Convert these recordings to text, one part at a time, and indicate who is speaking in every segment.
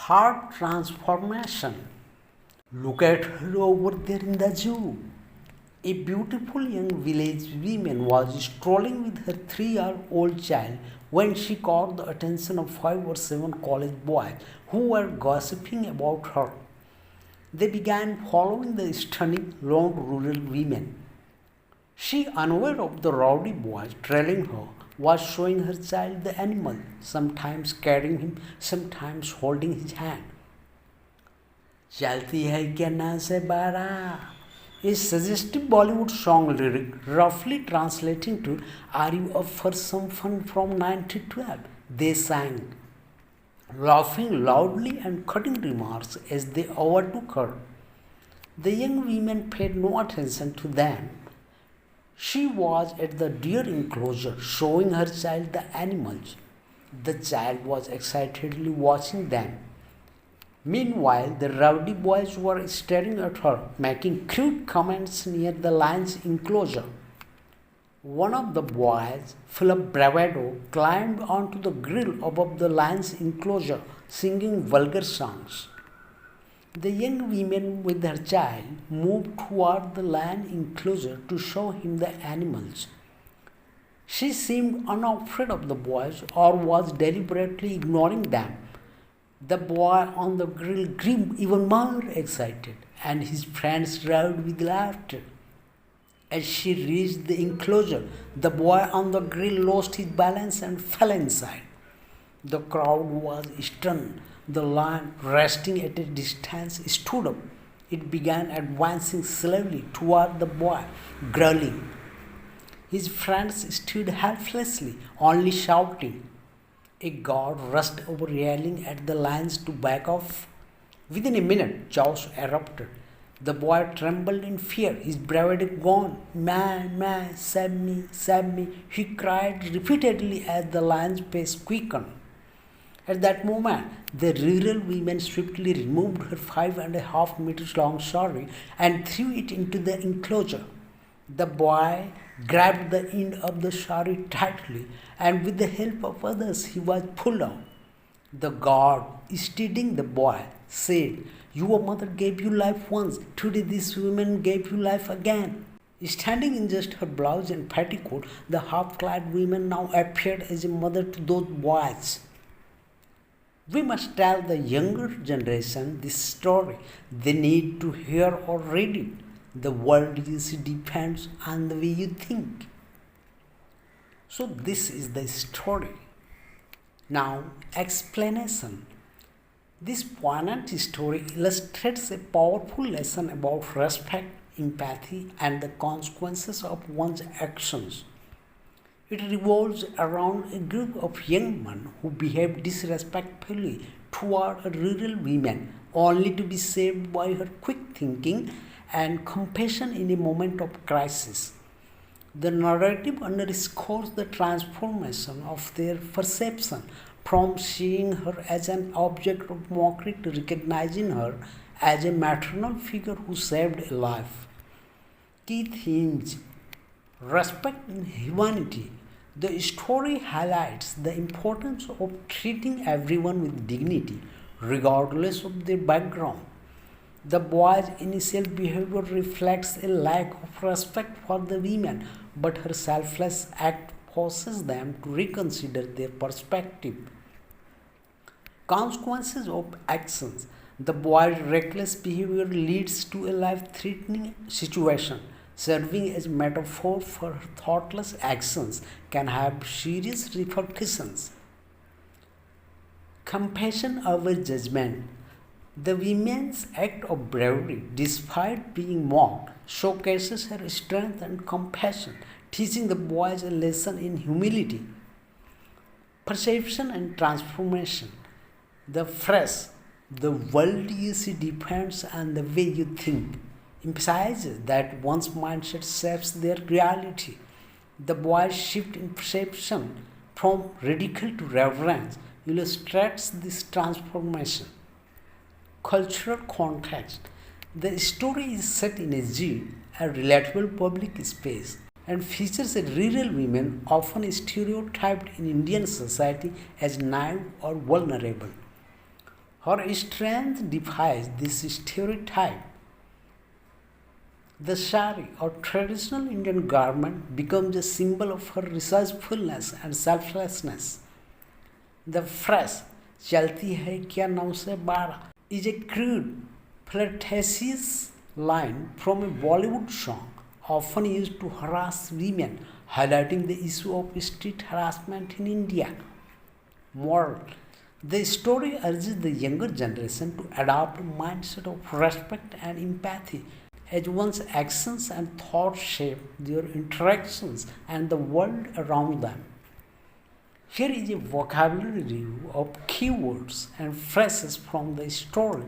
Speaker 1: Heart transformation. Look at her over there in the zoo. A beautiful young village woman was strolling with her 3-year-old child when she caught the attention of 5 or 7 college boys who were gossiping about her. They began following the stunning blonde rural woman. She, unaware of the rowdy boys trailing her, was showing her child the animal, sometimes carrying him, sometimes holding his hand. चलती है क्या ना से बारा, a suggestive Bollywood song lyric roughly translating to "Are you up for some fun from 9 to 12?" They sang, laughing loudly and cutting remarks as they overtook her. The young women paid no attention to them. She was at the deer enclosure showing her child the animals. The child was excitedly watching them. Meanwhile, the rowdy boys were staring at her, making crude comments near the lion's enclosure. One of the boys, full of bravado, climbed onto the grill above the lion's enclosure, singing vulgar songs. The young woman with her child moved toward the lion enclosure to show him the animals. She seemed unafraid of the boys or was deliberately ignoring them. The boy on the grill grew even more excited, and his friends roared with laughter. As she reached the enclosure, the boy on the grill lost his balance and fell inside. The crowd was stunned. The lion, resting at a distance, stood up. It began advancing slowly toward the boy, growling. His friends stood helplessly, only shouting. A guard rushed over, yelling at the lions to back off. Within a minute, chaos erupted. The boy trembled in fear, his bravado gone. Man, save me, he cried repeatedly as the lion's pace quickened. At that moment, the rural woman swiftly removed her 5.5 meters long sari and threw it into the enclosure. The boy grabbed the end of the sari tightly, and with the help of others, he was pulled out. The guard, steadying the boy, said, "Your mother gave you life once. Today this woman gave you life again." Standing in just her blouse and petticoat, the half-clad woman now appeared as a mother to those boys. We must tell the younger generation this story. They need to hear or read it. The world you see depends on the way you think. So this is the story. Now, explanation. This poignant story illustrates a powerful lesson about respect, empathy, and the consequences of one's actions. It revolves around a group of young men who behave disrespectfully toward a rural woman, only to be saved by her quick thinking and compassion in a moment of crisis. The narrative underscores the transformation of their perception from seeing her as an object of mockery to recognizing her as a maternal figure who saved a life. Key themes: respect and humanity. The story highlights the importance of treating everyone with dignity, regardless of their background. The boy's initial behavior reflects a lack of respect for the woman, but her selfless act forces them to reconsider their perspective. Consequences of actions. The boy's reckless behavior leads to a life-threatening situation. Serving as metaphor for her thoughtless actions can have serious repercussions. Compassion over judgment. The woman's act of bravery, despite being mocked, showcases her strength and compassion, teaching the boys a lesson in humility. Perception and transformation. The phrase, "The world you see depends on the way you think," emphasizes that one's mindset shapes their reality. The boy's shift in perception from ridicule to reverence illustrates this transformation. Cultural context. The story is set in a zoo, a relatable public space, and features a rural woman often stereotyped in Indian society as naive or vulnerable. Her strength defies this stereotype. The sari, or traditional Indian garment, becomes a symbol of her resourcefulness and selflessness. The phrase "चलती है क्या नाव से बारह" is a crude, flirtatious line from a Bollywood song, often used to harass women, highlighting the issue of street harassment in India. Moral: the story urges the younger generation to adopt a mindset of respect and empathy as one's actions and thoughts shape their interactions and the world around them. Here is a vocabulary review of keywords and phrases from the story,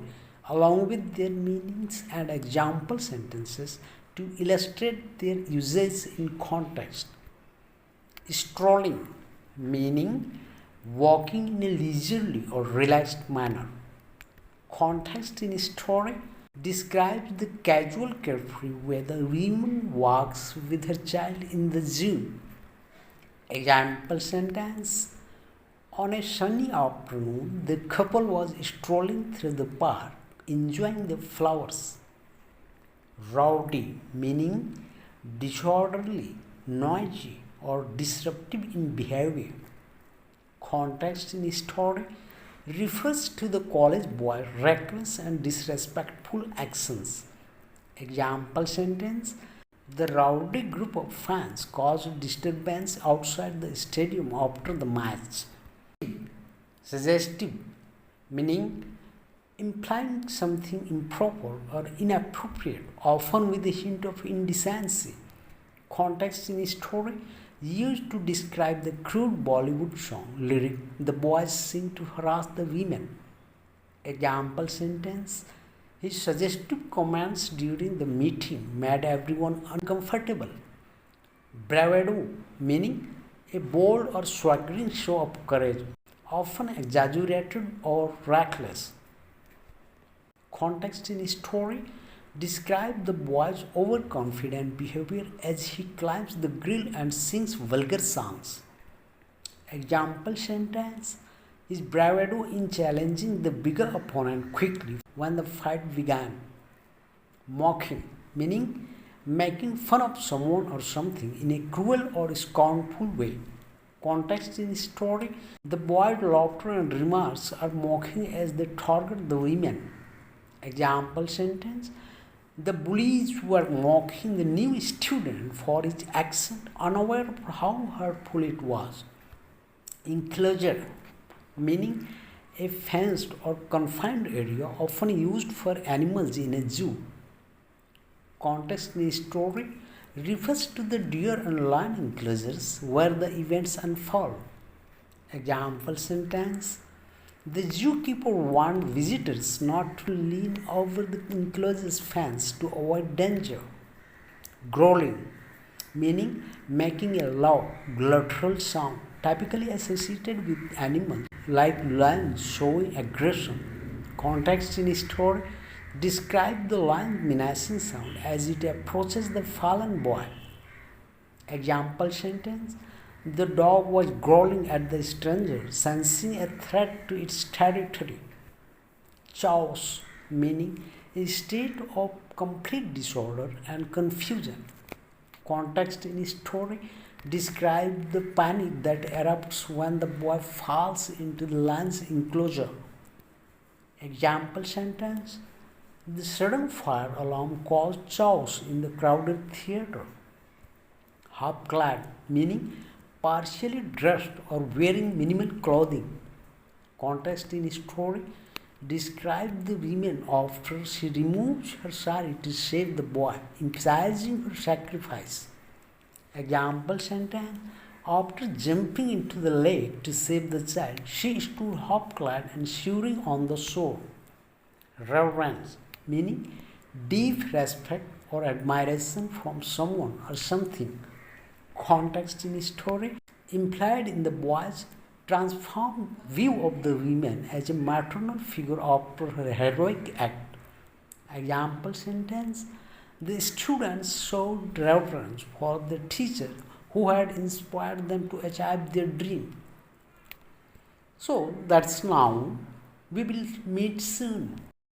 Speaker 1: along with their meanings and example sentences to illustrate their usage in context. Strolling, meaning walking in a leisurely or relaxed manner. Context in story describes the casual carefree way the woman walks with her child in the zoo. Example sentence: on a sunny afternoon, the couple was strolling through the park, enjoying the flowers. Rowdy, meaning disorderly, noisy, or disruptive in behavior. Context in story refers to the college boy's reckless and disrespectful actions. Example sentence: the rowdy group of fans caused disturbance outside the stadium after the match. Suggestive, meaning implying something improper or inappropriate, often with a hint of indecency. Context in story used to describe the crude Bollywood song lyric the boys sing to harass the women. Example sentence: his suggestive comments during the meeting made everyone uncomfortable. Bravado, meaning a bold or swaggering show of courage, often exaggerated or reckless. Context in story describes the boy's overconfident behavior as he climbs the grill and sings vulgar songs. Example sentence: his bravado in challenging the bigger opponent quickly when the fight began. Mocking, meaning making fun of someone or something in a cruel or scornful way. Context in story: the boy's laughter and remarks are mocking as they target the women. Example sentence: the bullies were mocking the new student for his accent, unaware of how hurtful it was. Enclosure, meaning a fenced or confined area often used for animals in a zoo. Context in story refers to the deer and lion enclosures where the events unfold. Example sentence: the zookeeper warned visitors not to lean over the enclosure's fence to avoid danger. Growling, meaning making a loud, guttural sound, typically associated with animals like lions showing aggression. Context in story describes the lion's menacing sound as it approaches the fallen boy. Example sentence: the dog was growling at the stranger, sensing a threat to its territory. Chaos, meaning a state of complete disorder and confusion. Context in story describes the panic that erupts when the boy falls into the lion's enclosure. Example sentence: the sudden fire alarm caused chaos in the crowded theater. Half-clad, meaning partially dressed or wearing minimal clothing. Context in story describes the woman after she removes her sari to save the boy, emphasizing her sacrifice. Example sentence: after jumping into the lake to save the child, she stood half-clad and shivering on the shore. Reverence, meaning deep respect or admiration from someone or something. Context in story implied in the boy's transformed view of the woman as a maternal figure after her heroic act. Example sentence: the students showed reverence for the teacher who had inspired them to achieve their dream. So that's now We will meet soon.